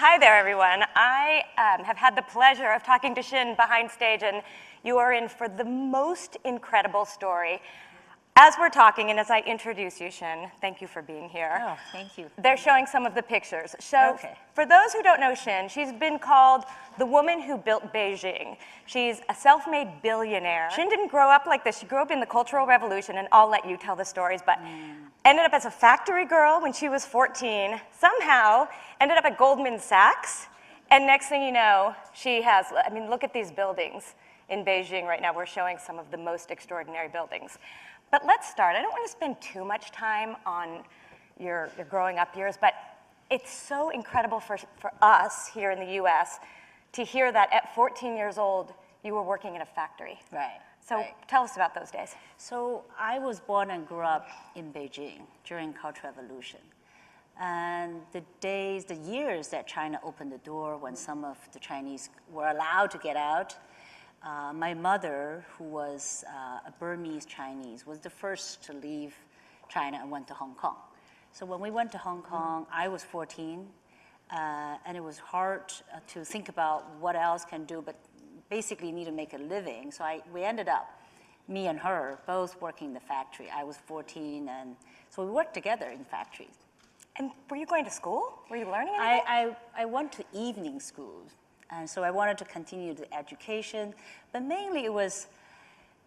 Hi there, everyone. I have had the pleasure of talking to Xin behind stage, and you are in for the most incredible story. As we're talking, and as I introduce you, Xin, thank you for being here. Oh, thank you. They're showing some of the pictures. So, okay. For those who don't know Xin, she's been called the woman who built Beijing. She's a self-made billionaire. Xin didn't grow up like this. She grew up in the Cultural Revolution, and I'll let you tell the stories, but ended up as a factory girl when she was 14, somehow ended up at Goldman Sachs, and next thing you know, she has, I mean, look at these buildings in Beijing right now. We're showing some of the most extraordinary buildings. But let's start. I don't want to spend too much time on your growing up years, but it's so incredible for us here in the US to hear that at 14 years old, you were working in a factory. Right. So tell us about those days. So I was born and grew up in Beijing during Cultural Revolution. And the years that China opened the door when some of the Chinese were allowed to get out, my mother, who was a Burmese Chinese, was the first to leave China and went to Hong Kong. So when we went to Hong Kong, I was 14, and it was hard to think about what else can do, but basically need to make a living. So we ended up, me and her, both working in the factory. I was 14, and so we worked together in factories. And were you going to school? Were you learning anything? I went to evening schools. And so I wanted to continue the education, but mainly it was,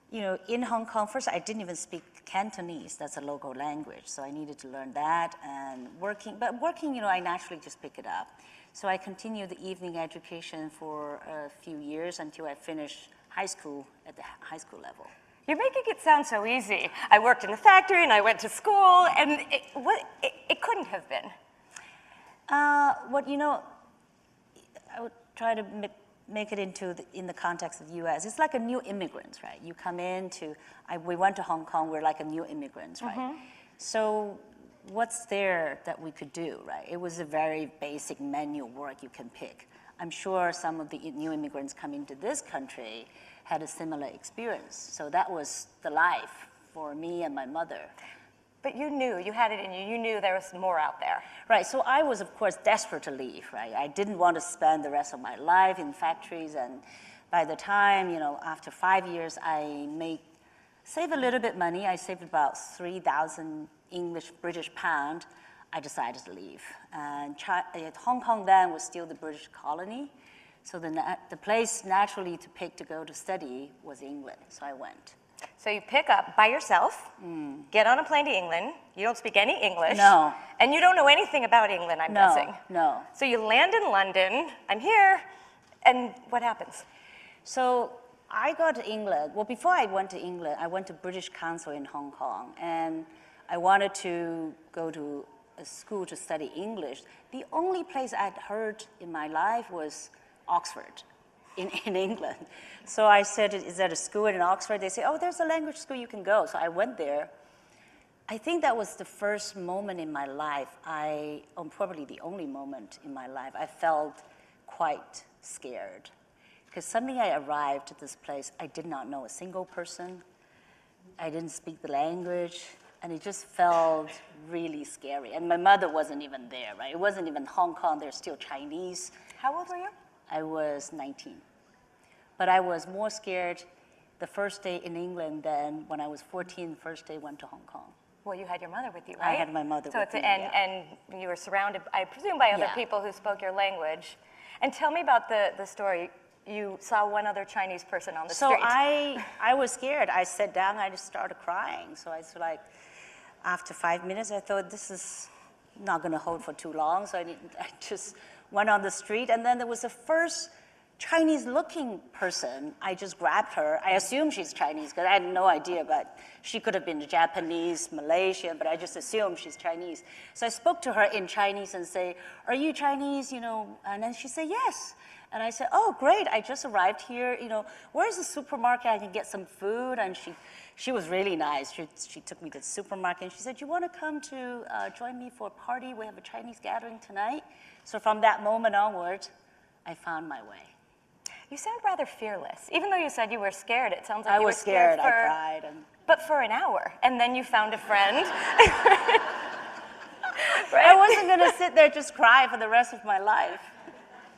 in Hong Kong, first I didn't even speak Cantonese, that's a local language, so I needed to learn that, and working, I naturally just pick it up. So I continued the evening education for a few years until I finished high school at the high school level. You're making it sound so easy. I worked in the factory and I went to school, and it couldn't have been. I would try to make it in the context of the U.S. It's like a new immigrant, right? You come we went to Hong Kong, we're like a new immigrant, right? Mm-hmm. So what's there that we could do, right? It was a very basic menu work you can pick. I'm sure some of the new immigrants coming to this country had a similar experience. So that was the life for me and my mother. But you knew, you had it in you, you knew there was more out there. Right, so I was, of course, desperate to leave, right? I didn't want to spend the rest of my life in factories, and by the time, after 5 years, save a little bit money. I saved about 3,000 British pound. I decided to leave. And Hong Kong then was still the British colony, so the place naturally to pick to go to study was England, so I went. So you pick up by yourself, get on a plane to England, you don't speak any English. No. And you don't know anything about England, I'm guessing. No. So you land in London, I'm here, and what happens? So I got to England. Well, before I went to England, I went to British Council in Hong Kong, and I wanted to go to a school to study English. The only place I'd heard in my life was Oxford. In England. So I said, is that a school in Oxford? They say, oh, there's a language school you can go. So I went there. I think that was the first moment in my life, probably the only moment in my life, I felt quite scared. Because suddenly I arrived at this place, I did not know a single person. I didn't speak the language, and it just felt really scary. And my mother wasn't even there, right? It wasn't even Hong Kong, there's still Chinese. How old were you? I was 19. But I was more scared the first day in England than when I was 14, first day went to Hong Kong. Well, you had your mother with you, right? I had my mother with me, and you were surrounded, I presume, by other people who spoke your language. And tell me about the story. You saw one other Chinese person on the street. So I was scared. I sat down, I just started crying. So I was like, after 5 minutes, I thought, this is not going to hold for too long. So I just went on the street, and then there was the first Chinese-looking person. I just grabbed her. I assumed she's Chinese because I had no idea, but she could have been Japanese, Malaysian, but I just assumed she's Chinese. So I spoke to her in Chinese and say, are you Chinese, And then she said, yes. And I said, oh, great, I just arrived here, where's the supermarket I can get some food? And she was really nice. She took me to the supermarket, and she said, you want to come to join me for a party? We have a Chinese gathering tonight. So from that moment onward, I found my way. You sound rather fearless. Even though you said you were scared, it sounds like you were scared. I was scared, I cried. But for an hour, and then you found a friend. I wasn't going to sit there just cry for the rest of my life.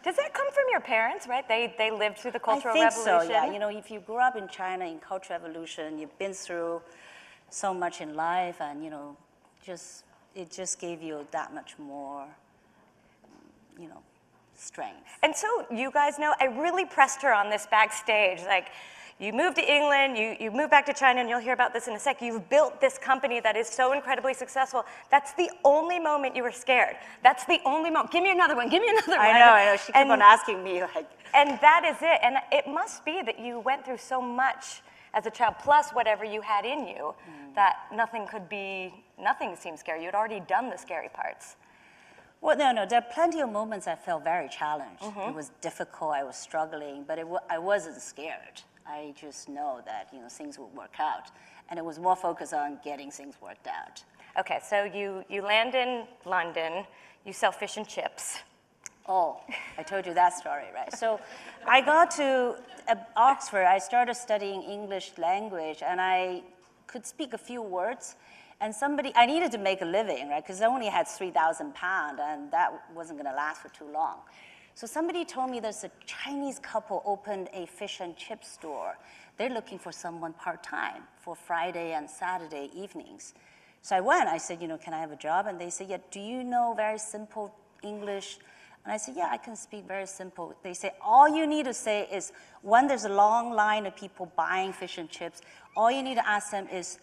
Does that come from your parents, right? They lived through the Cultural I think Revolution? so, yeah. You know, if you grew up in China in Cultural Revolution, you've been through so much in life, and, you know, it just gave you that much more, you know, strength. And so you guys know, I really pressed her on this backstage. Like, you moved to England, you moved back to China, and you'll hear about this in a sec. You've built this company that is so incredibly successful. That's the only moment you were scared. That's the only moment. Give me another one, give me another one. I know. She kept on asking me, like. And that is it. And it must be that you went through so much as a child, plus whatever you had in you, that nothing seemed scary. You had already done the scary parts. Well, no, there are plenty of moments I felt very challenged. It was difficult, I was struggling, but I wasn't scared. I just know that, you know, things would work out. And it was more focused on getting things worked out. Okay, so you land in London, you sell fish and chips. Oh, I told you that story, right? So I got to Oxford, I started studying English language, and I could speak a few words. And I needed to make a living, right? Because I only had £3,000, and that wasn't going to last for too long. So somebody told me there's a Chinese couple opened a fish and chip store. They're looking for someone part-time for Friday and Saturday evenings. So I went, I said, you know, can I have a job? And they said, yeah, do you know very simple English? And I said, yeah, I can speak very simple. They say, all you need to say is, when there's a long line of people buying fish and chips, all you need to ask them is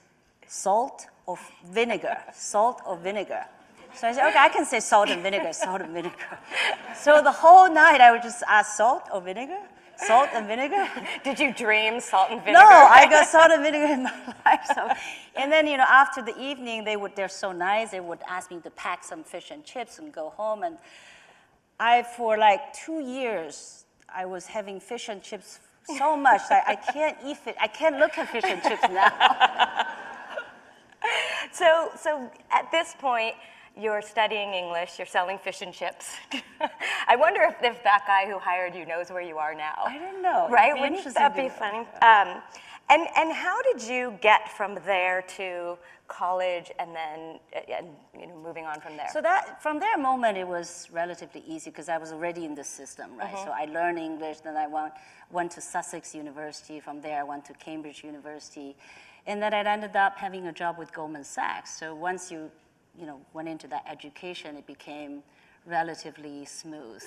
salt or vinegar, salt or vinegar. So I said, okay, I can say salt and vinegar, salt and vinegar. So the whole night I would just ask salt or vinegar, salt and vinegar. Did you dream salt and vinegar? No, I got salt and vinegar in my life. So, and then, you know, after the evening, they're so nice, they would ask me to pack some fish and chips and go home. And for like 2 years, I was having fish and chips so much that I can't eat it. I can't look at fish and chips now. So at this point, you're studying English, you're selling fish and chips. I wonder if that guy who hired you knows where you are now. I don't know. Right? Wouldn't that be funny? And how did you get from there to college and then you know, moving on from there? So from that moment, it was relatively easy because I was already in the system, right? So I learned English, then I went to Sussex University. From there, I went to Cambridge University. And then I ended up having a job with Goldman Sachs. So once you know, went into that education, it became relatively smooth.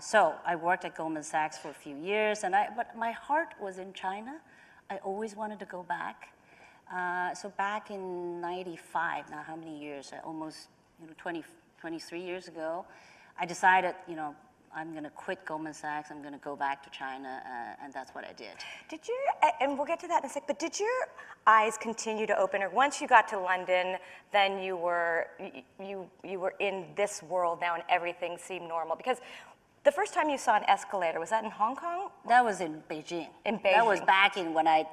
So I worked at Goldman Sachs for a few years, but my heart was in China. I always wanted to go back. So back in '95, now how many years? Almost, you know, 23 years ago, I decided, you know, I'm going to quit Goldman Sachs, I'm going to go back to China, and that's what I did. Did you, and we'll get to that in a sec, but did your eyes continue to open, or once you got to London, then you were in this world now and everything seemed normal? Because the first time you saw an escalator, was that in Hong Kong? That was in Beijing. In Beijing. That was back in when I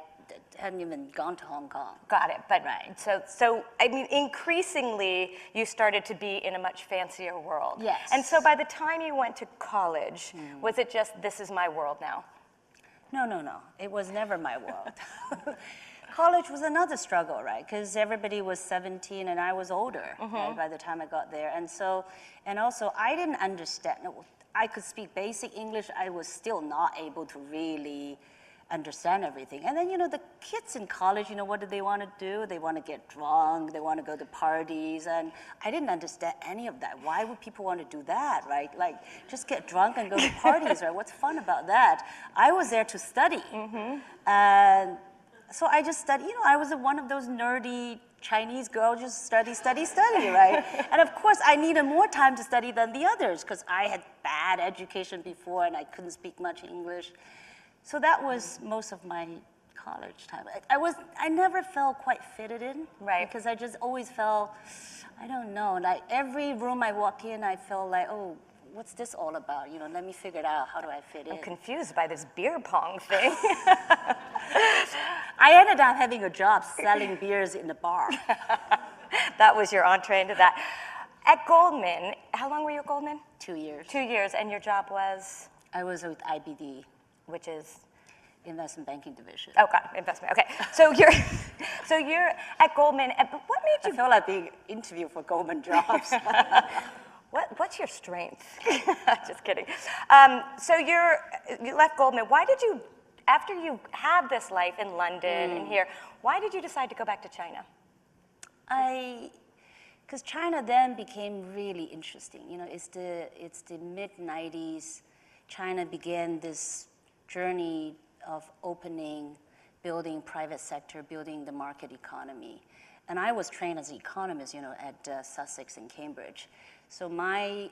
hadn't even gone to Hong Kong. Got it, but right. So I mean, increasingly, you started to be in a much fancier world. Yes. And so by the time you went to college, was it just, this is my world now? No. It was never my world. College was another struggle, right? Because everybody was 17 and I was older right, by the time I got there. And also, I didn't understand. I could speak basic English. I was still not able to really understand everything. And then, you know, the kids in college, you know, what do they want to do? They want to get drunk, they want to go to parties, and I didn't understand any of that. Why would people want to do that, right? Like, just get drunk and go to parties, right? What's fun about that? I was there to study. And so I just studied, you know, I was one of those nerdy Chinese girls, just study, right? And of course, I needed more time to study than the others, because I had bad education before and I couldn't speak much English. So that was most of my college time. I never felt quite fitted in, right? Because I just always felt, I don't know, like every room I walk in, I felt like, oh, what's this all about? You know, let me figure it out. How do I fit in? I'm confused by this beer pong thing. I ended up having a job selling beers in the bar. That was your entree into that. At Goldman, how long were you at Goldman? 2 years. 2 years, and your job was? I was with IBD. Which is? investment banking division. Oh, God, investment. Okay, so you're at Goldman. But what made you? I feel like being interviewed for Goldman jobs. What's your strength? Just kidding. So you left Goldman. Why did you, after you had this life in London and here, why did you decide to go back to China? Because China then became really interesting. You know, it's the mid-90s. China began this journey of opening, building private sector, building the market economy. And I was trained as an economist, you know, at Sussex and Cambridge. So my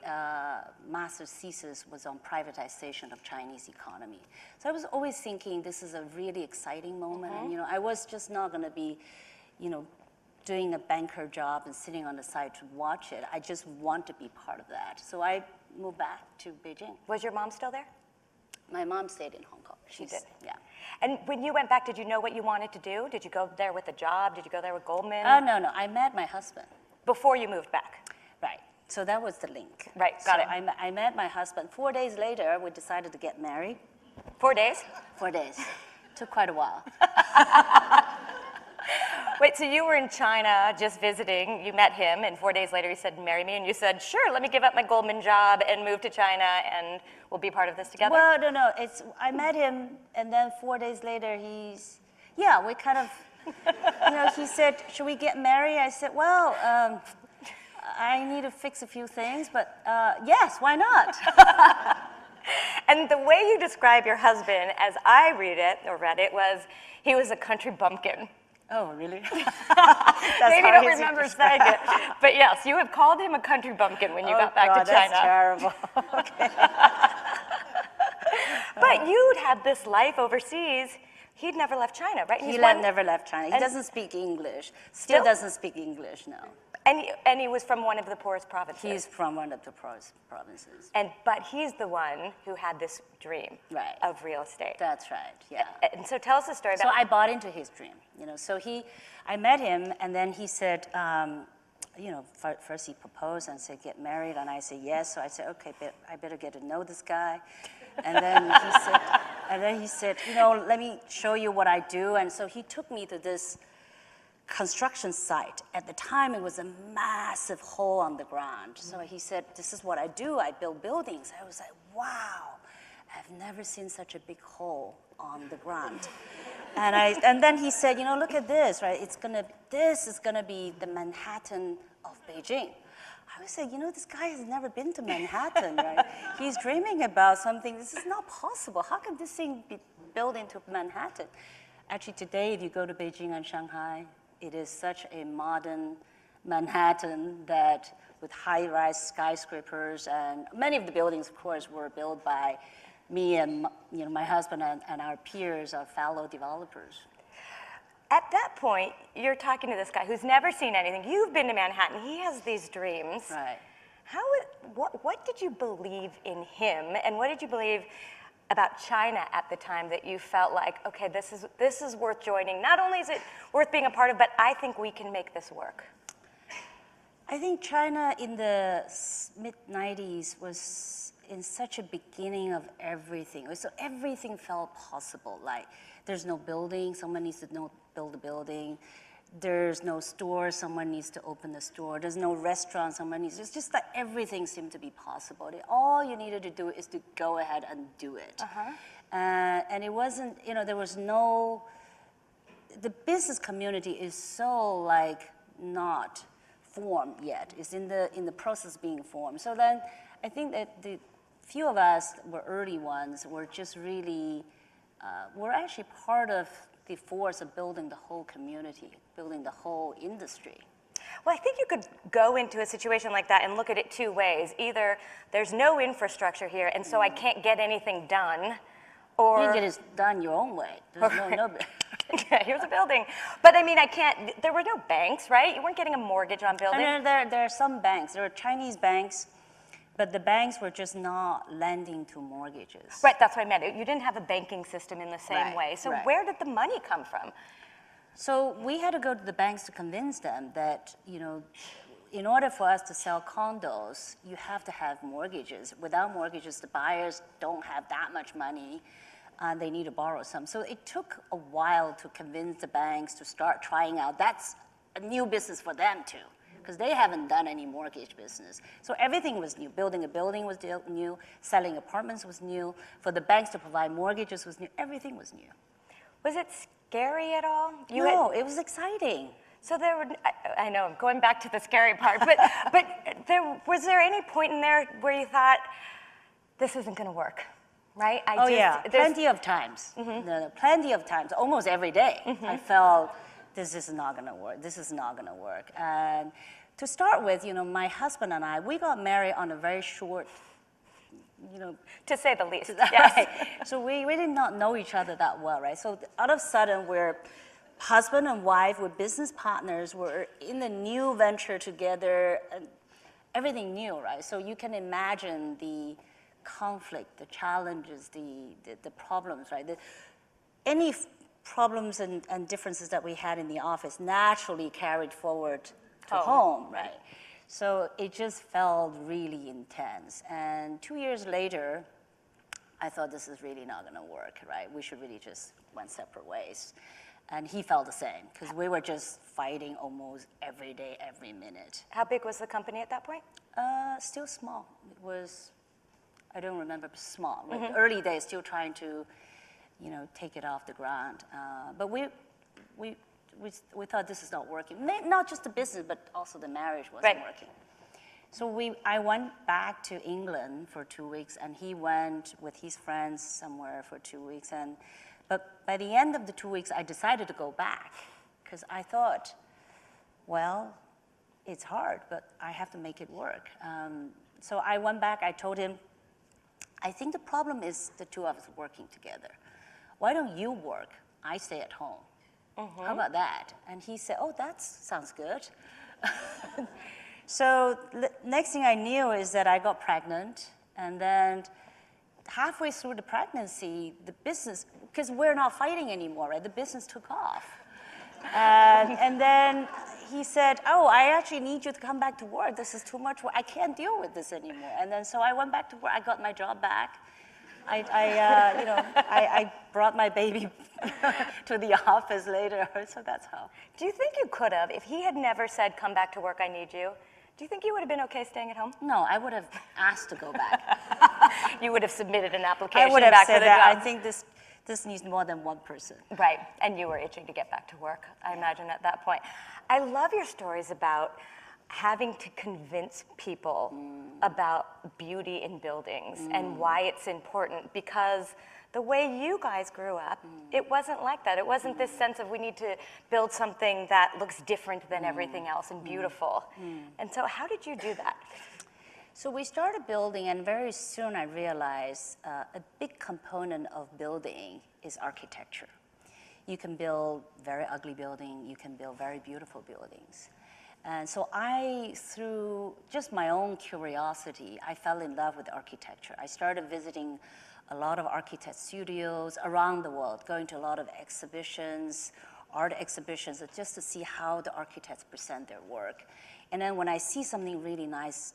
master's thesis was on privatization of Chinese economy. So I was always thinking this is a really exciting moment. And, you know, I was just not going to be, you know, doing a banker job and sitting on the side to watch it. I just want to be part of that. So I moved back to Beijing. Was your mom still there? My mom stayed in Hong Kong. She did? Yeah. And when you went back, did you know what you wanted to do? Did you go there with a job? Did you go there with Goldman? No. I met my husband. Before you moved back? Right. So that was the link. Right, got it. I met my husband. 4 days later, we decided to get married. 4 days? 4 days. Took quite a while. Wait, so you were in China just visiting, you met him, and 4 days later he said, marry me, and you said, sure, let me give up my Goldman job and move to China, and we'll be part of this together? Well, no. I met him, and then 4 days later, we kind of, you know, he said, should we get married? I said, well, I need to fix a few things, but yes, why not? And the way you describe your husband, as I read it, was he was a country bumpkin. Oh, really? Maybe you don't remember saying it, but yes, you have called him a country bumpkin when you got back to China. That's terrible. Okay. But you'd had this life overseas. He'd never left China, right? He never left China. He doesn't speak English. Still doesn't speak English, no. And he was from one of the poorest provinces. He's from one of the poorest provinces. But he's the one who had this dream of real estate. That's right, yeah. And so tell us the story about. So I bought into his dream, you know. So I met him, and then he said, you know, first he proposed and said, get married, and I said yes. So I said, okay, I better get to know this guy. And then he said, you know, let me show you what I do. And so he took me to this construction site. At the time, it was a massive hole on the ground. So he said, this is what I do. I build buildings. I was like, wow, I've never seen such a big hole on the ground. And then he said, you know, look at this, right? This is gonna be the Manhattan of Beijing. I was like, you know, this guy has never been to Manhattan, right? He's dreaming about something. This is not possible. How can this thing be built into Manhattan? Actually, today, if you go to Beijing and Shanghai, it is such a modern Manhattan that with high-rise skyscrapers, and many of the buildings, of course, were built by me and my husband and our peers, our fellow developers. At that point, you're talking to this guy who's never seen anything. You've been to Manhattan. He has these dreams. Right. What did you believe in him, and what did you believe about China at the time that you felt like, okay, this is worth joining? Not only is it worth being a part of, but I think we can make this work. I think China in the mid-90s was in such a beginning of everything. So everything felt possible. Like there's no building, someone needs to build a building. There's no store, someone needs to open the store. There's no restaurant, someone needs. It's just that everything seemed to be possible. All you needed to do is to go ahead and do it. And it wasn't, you know, there was no. The business community is so like not formed yet. It's in the process of being formed. So then, I think that the few of us were early ones. Were just really, we're actually part of the force of building the whole community, building the whole industry. Well, I think you could go into a situation like that and look at it two ways. Either there's no infrastructure here, and so I can't get anything done, or you get it done your own way. There's no yeah, here's a building. But I mean, there were no banks, right? You weren't getting a mortgage on buildings. I mean, there are some banks. There are Chinese banks, but the banks were just not lending to mortgages. Right, that's what I meant. You didn't have a banking system in the same way. So where did the money come from? So we had to go to the banks to convince them that, you know, in order for us to sell condos, you have to have mortgages. Without mortgages, the buyers don't have that much money. They need to borrow some. So it took a while to convince the banks to start trying out. That's a new business for them too, because they haven't done any mortgage business. So everything was new. Building a building was new. Selling apartments was new. For the banks to provide mortgages was new. Everything was new. Was it scary at all? No, it was exciting. So there were, I know, I'm going back to the scary part, but was there any point in there where you thought, this isn't going to work, right? Plenty of times. No, plenty of times, almost every day. I felt, this is not going to work. This is not going to work. And to start with, my husband and I, we got married on a very short, to say the least. Yes. Right. So we did not know each other that well, right? So all of a sudden, we're husband and wife, we're business partners, we're in a new venture together, and everything new, right? So you can imagine the conflict, the challenges, the problems, right? Any problems and differences that we had in the office naturally carried forward to home, right? So it just felt really intense. And 2 years later, I thought this is really not going to work, right? We should really just went separate ways. And he felt the same, because we were just fighting almost every day, every minute. How big was the company at that point? Still small. It was, I don't remember, small. Like early days, still trying to, take it off the ground. But we thought this is not working. Not just the business, but also the marriage wasn't working. So I went back to England for 2 weeks, and he went with his friends somewhere for 2 weeks. But by the end of the 2 weeks, I decided to go back, because I thought, well, it's hard, but I have to make it work. So I went back, I told him, I think the problem is the two of us working together. Why don't you work? I stay at home. How about that? And he said, oh, that sounds good. So next thing I knew is that I got pregnant, and then halfway through the pregnancy, the business, because we're not fighting anymore, right? The business took off. And then he said, oh, I actually need you to come back to work. This is too much work. I can't deal with this anymore. And then so I went back to work. I got my job back. I brought my baby to the office later. So that's how. Do you think you could have, if he had never said, come back to work, I need you, do you think you would have been okay staying at home? No, I would have asked to go back. You would have submitted an application I would have back said for the that. job. I think this needs more than one person. Right, and you were itching to get back to work, I imagine, at that point. I love your stories about having to convince people about beauty in buildings and why it's important, because the way you guys grew up, it wasn't like that. It wasn't this sense of we need to build something that looks different than everything else and beautiful. And so how did you do that? So we started building, and very soon I realized a big component of building is architecture. You can build very ugly buildings, you can build very beautiful buildings. And so through just my own curiosity, I fell in love with architecture. I started visiting a lot of architect studios around the world, going to a lot of exhibitions, art exhibitions, just to see how the architects present their work. And then when I see something really nice,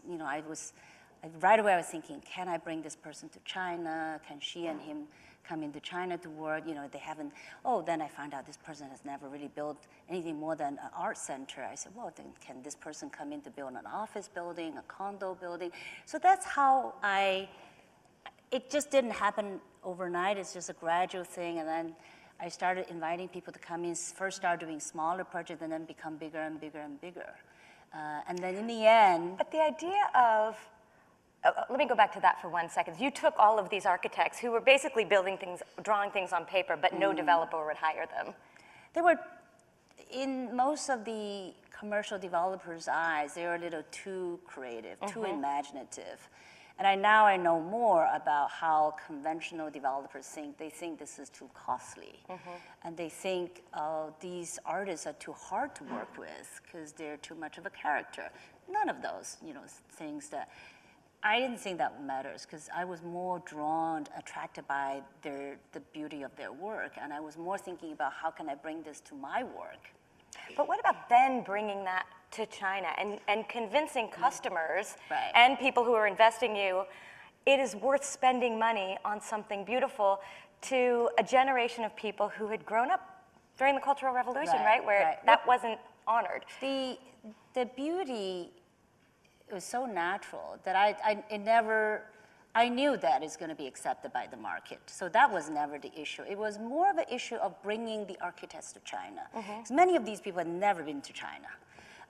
right away I was thinking, can I bring this person to China? Can she and him come into China to work? They haven't. Oh, then I found out this person has never really built anything more than an art center. I said, well, then can this person come in to build an office building, a condo building? So that's how it just didn't happen overnight. It's just a gradual thing. And then I started inviting people to come in, first start doing smaller projects, and then become bigger and bigger and bigger. And then in the end. But the idea of, let me go back to that for 1 second. You took all of these architects who were basically building things, drawing things on paper, but no developer would hire them. They were, in most of the commercial developers' eyes, they were a little too creative, too imaginative. And now I know more about how conventional developers think. They think this is too costly. And they think these artists are too hard to work with because they're too much of a character. None of those, things that, I didn't think that matters, because I was more attracted by the beauty of their work. And I was more thinking about how can I bring this to my work. But what about then bringing that to China and convincing customers Right. and people who are investing you, it is worth spending money on something beautiful to a generation of people who had grown up during the Cultural Revolution, right? Where that wasn't honored. The beauty was so natural that I knew that it's going to be accepted by the market. So that was never the issue. It was more of an issue of bringing the architects to China. Because many of these people had never been to China.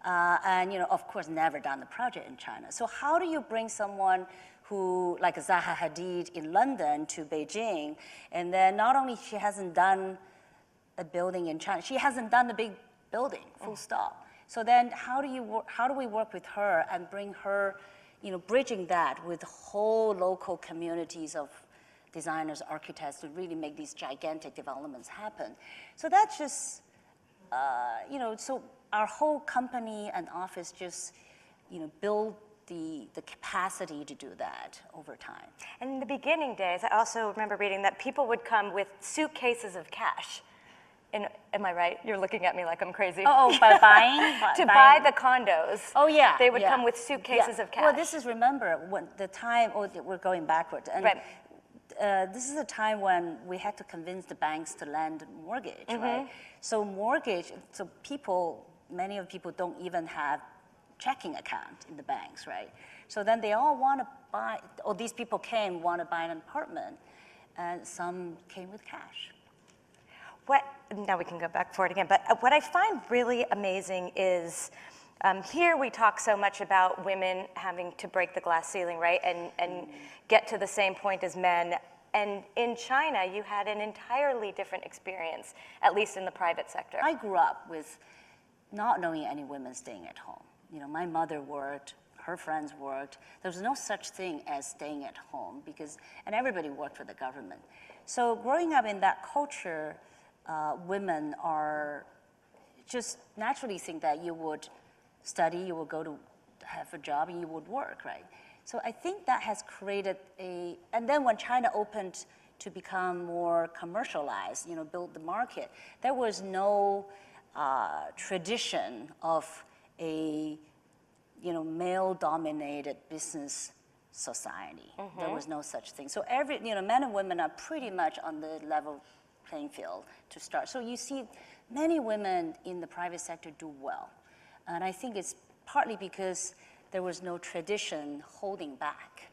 And, of course, never done the project in China. So how do you bring someone who, like Zaha Hadid in London to Beijing, and then not only she hasn't done a building in China, she hasn't done the big building, full stop. So then how do we work with her and bring her, bridging that with whole local communities of designers, architects to really make these gigantic developments happen. So that's just, so our whole company and office just, build the capacity to do that over time. And in the beginning days, I also remember reading that people would come with suitcases of cash. Am I right? You're looking at me like I'm crazy. By buying? Buy the condos. Oh, yeah. They would come with suitcases of cash. Well, this is, remember, when the time, we're going backwards. And this is a time when we had to convince the banks to lend mortgage, right? So many of people don't even have checking account in the banks, right? So then they all want to buy, or these people want to buy an apartment, and some came with cash. Now we can go back for it again, but what I find really amazing is here we talk so much about women having to break the glass ceiling, right, and get to the same point as men. And in China, you had an entirely different experience, at least in the private sector. I grew up with not knowing any women staying at home. My mother worked, her friends worked. There was no such thing as staying at home and everybody worked for the government. So growing up in that culture, women are just naturally think that you would study, you would go to have a job, and you would work, right? So I think that has created and then when China opened to become more commercialized, build the market, there was no tradition of a, male-dominated business society. There was no such thing. So men and women are pretty much on the level playing field to start. So you see many women in the private sector do well. And I think it's partly because there was no tradition holding back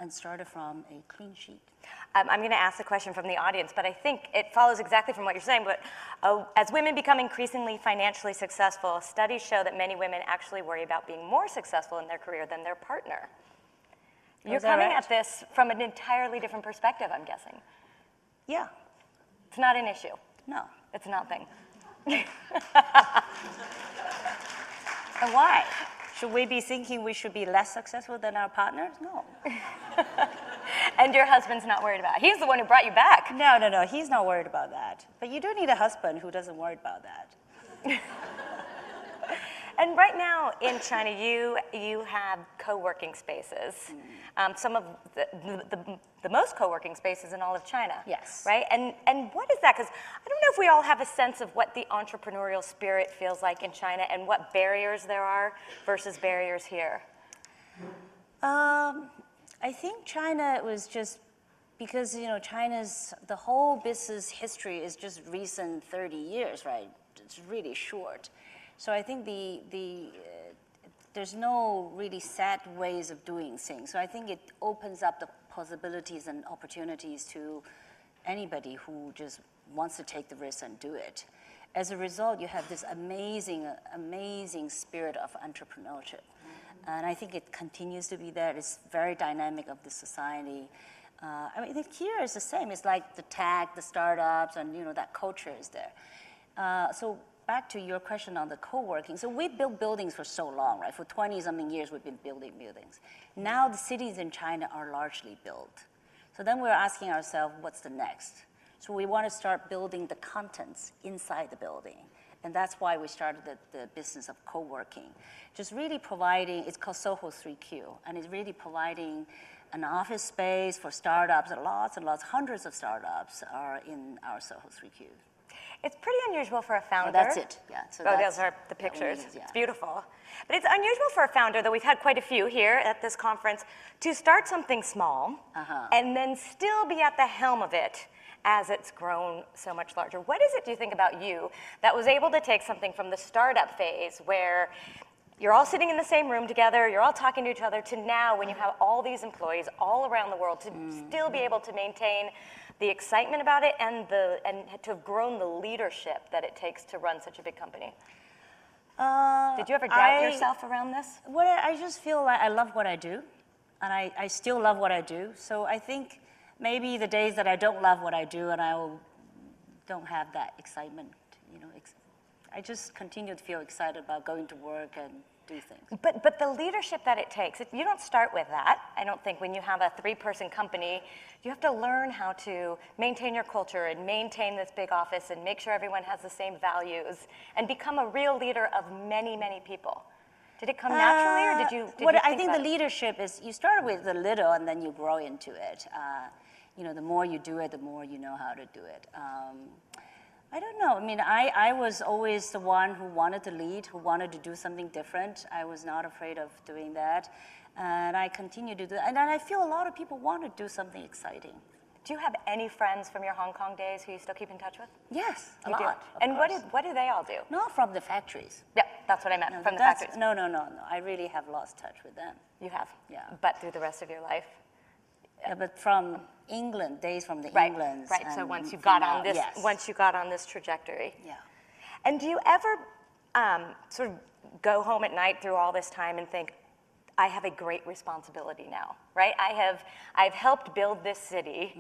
and started from a clean sheet. I'm going to ask a question from the audience, but I think it follows exactly from what you're saying. But as women become increasingly financially successful, studies show that many women actually worry about being more successful in their career than their partner. You're coming at this from an entirely different perspective, I'm guessing. Yeah. It's not an issue. No. It's nothing. And why? Should we be thinking we should be less successful than our partners? No. And your husband's not worried about it. He's the one who brought you back. No. He's not worried about that. But you do need a husband who doesn't worry about that. And right now in China, you have co-working spaces. Some of the most co-working spaces in all of China. Yes. Right? And what is that? Because I don't know if we all have a sense of what the entrepreneurial spirit feels like in China and what barriers there are versus barriers here. I think China was just because China's the whole business history is just recent 30 years, right? It's really short. So I think there's no really set ways of doing things. So I think it opens up the possibilities and opportunities to anybody who just wants to take the risk and do it. As a result, you have this amazing spirit of entrepreneurship. And I think it continues to be there. It's very dynamic of the society. Here is the same. It's like the tech, the startups, and that culture is there. So back to your question on the co-working. So we built buildings for so long, right? For 20-something years, we've been building buildings. Now the cities in China are largely built. So then we're asking ourselves, what's the next? So we want to start building the contents inside the building. And that's why we started the business of co-working. Just really providing, it's called Soho 3Q, and it's really providing an office space for startups, lots and lots, hundreds of startups are in our Soho 3Q. It's pretty unusual for a founder. Oh, that's it, yeah. So those are the pictures. Yeah. It's beautiful. But it's unusual for a founder, though we've had quite a few here at this conference, to start something small and then still be at the helm of it as it's grown so much larger. What is it, do you think, about you that was able to take something from the startup phase where you're all sitting in the same room together, you're all talking to each other, to now when you have all these employees all around the world to still be able to maintain the excitement about it and to have grown the leadership that it takes to run such a big company? Did you ever doubt yourself around this? Well, I just feel like I love what I do, and I still love what I do. So I think maybe the days that I don't love what I do and don't have that excitement, I just continue to feel excited about going to work and do things. But the leadership that it takes, you don't start with that. I don't think when you have a 3-person company, you have to learn how to maintain your culture and maintain this big office and make sure everyone has the same values and become a real leader of many, many people. Did it come naturally, or did you I think the leadership is, you start with a little and then you grow into it. The more you do it, the more you know how to do it. I don't know. I mean, I was always the one who wanted to lead, who wanted to do something different. I was not afraid of doing that. And I continue to do that. And I feel a lot of people want to do something exciting. Do you have any friends from your Hong Kong days who you still keep in touch with? Yes, a lot. Do. And what do they all do? Not from the factories. Yeah, that's what I meant, from the factories. No. I really have lost touch with them. You have? Yeah. But through the rest of your life? Yeah, but from England, days from the England. Right. So once you got on this, once you got on this trajectory. Yeah. And do you ever sort of go home at night through all this time and think, I have a great responsibility now, right? I've helped build this city,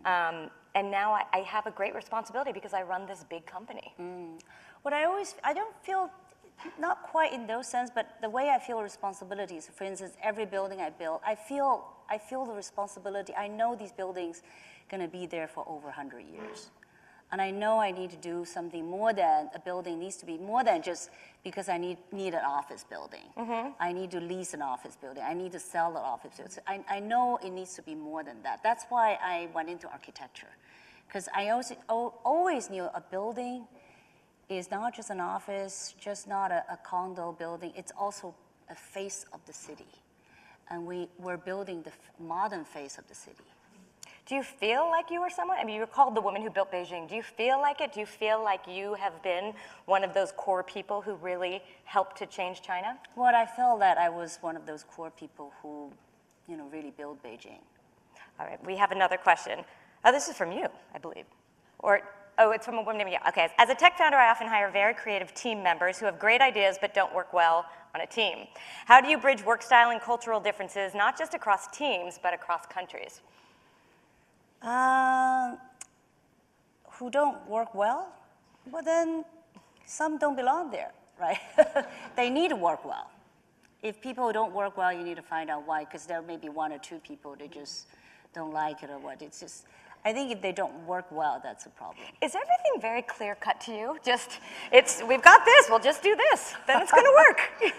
and now I have a great responsibility because I run this big company. What I don't feel, not quite in those sense, but the way I feel responsibilities, for instance, every building I build, I feel the responsibility. I know these buildings going to be there for over 100 years. And I know I need to do something more than a building needs to be, more than just because I need an office building. I need to lease an office building. I need to sell an office building. I know it needs to be more than that. That's why I went into architecture. Because I always knew a building is not just an office, just not a condo building. It's also a face of the city. And we're building the modern face of the city. Do you feel like you were someone? I mean, you were called the woman who built Beijing. Do you feel like it? Do you feel like you have been one of those core people who really helped to change China? Well, I felt that I was one of those core people who, really built Beijing. All right, we have another question. Oh, this is from you, I believe. It's from a woman named, okay. As a tech founder, I often hire very creative team members who have great ideas but don't work well on a team. How do you bridge work style and cultural differences, not just across teams, but across countries? Who don't work well? Well, then some don't belong there, right? They need to work well. If people don't work well, you need to find out why, because there may be 1 or 2 people that just don't like it or what. It's just, I think if they don't work well, that's a problem. Is everything very clear cut to you? We've got this, we'll just do this, then it's gonna work.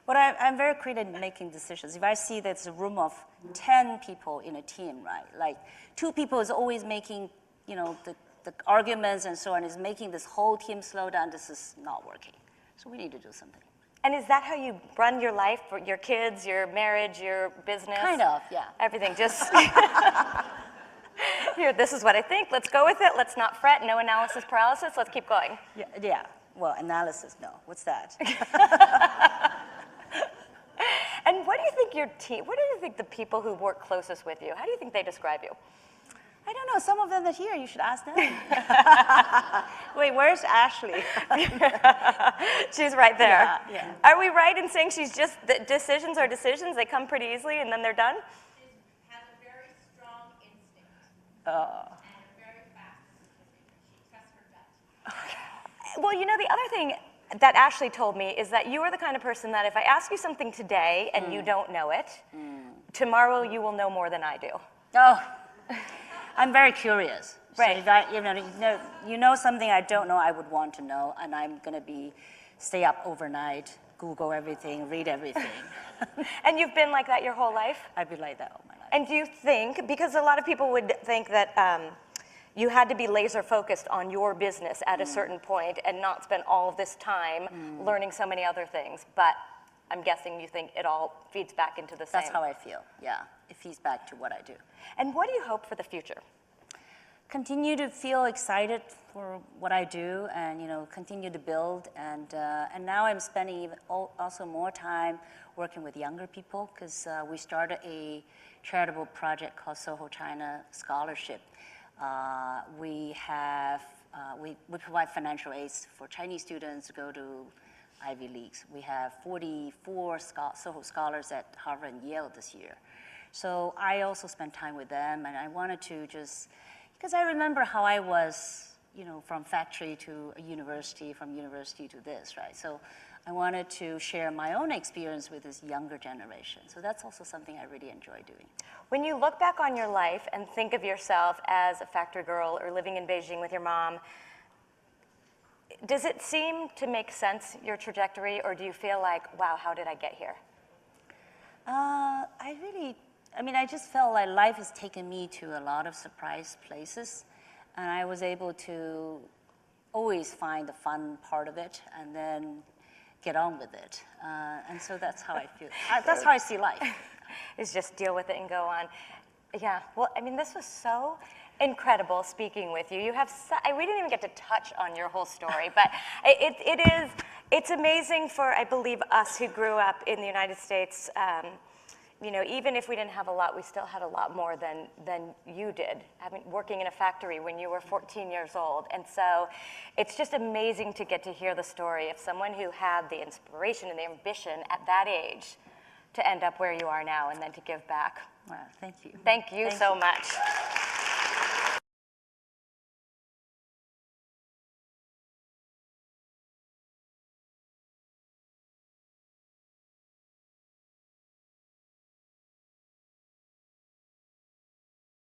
But I'm very creative in making decisions. If I see there's a room of 10 people in a team, right? Like 2 people is always making, the arguments and so on, is making this whole team slow down. This is not working. So we need to do something. And is that how you run your life, your kids, your marriage, your business? Kind of, yeah. Everything, just, here, this is what I think, let's go with it, let's not fret, no analysis paralysis, let's keep going. Yeah. Well, analysis, no. What's that? And what do you think what do you think the people who work closest with you, how do you think they describe you? I don't know. Some of them are here. You should ask them. Wait, where's Ashley? She's right there. Yeah. Are we right in saying she's just, decisions are decisions, they come pretty easily and then they're done? She has a very strong instinct. And a very fast decision. She trusts her gut. Well, the other thing that Ashley told me is that you are the kind of person that if I ask you something today and you don't know it, tomorrow you will know more than I do. Oh, I'm very curious. Right. So if you know something I don't know, I would want to know, and I'm gonna stay up overnight, Google everything, read everything. And you've been like that your whole life? I've been like that all my life. And do you think, because a lot of people would think that, you had to be laser focused on your business at a certain point and not spend all of this time learning so many other things. But I'm guessing you think it all feeds back into the same. That's how I feel, yeah. It feeds back to what I do. And what do you hope for the future? Continue to feel excited for what I do, and continue to build. And now I'm spending even also more time working with younger people, because we started a charitable project called Soho China Scholarship. We provide financial aids for Chinese students to go to Ivy Leagues. We have 44 Soho scholars at Harvard and Yale this year. So I also spend time with them, and I wanted to just, because I remember how I was, from factory to a university, from university to this, right? So I wanted to share my own experience with this younger generation. So that's also something I really enjoy doing. When you look back on your life and think of yourself as a factory girl or living in Beijing with your mom, does it seem to make sense, your trajectory, or do you feel like, wow, how did I get here? I just felt like life has taken me to a lot of surprise places, and I was able to always find the fun part of it and then get on with it. And so that's how I feel. That's how I see life. Is just deal with it and go on. Yeah, well, this was so incredible speaking with you. You have, we didn't even get to touch on your whole story, but it's amazing for, I believe, us who grew up in the United States. Even if we didn't have a lot, we still had a lot more than you did, working in a factory when you were 14 years old. And so it's just amazing to get to hear the story of someone who had the inspiration and the ambition at that age to end up where you are now and then to give back. Wow, thank you. Thank you so much.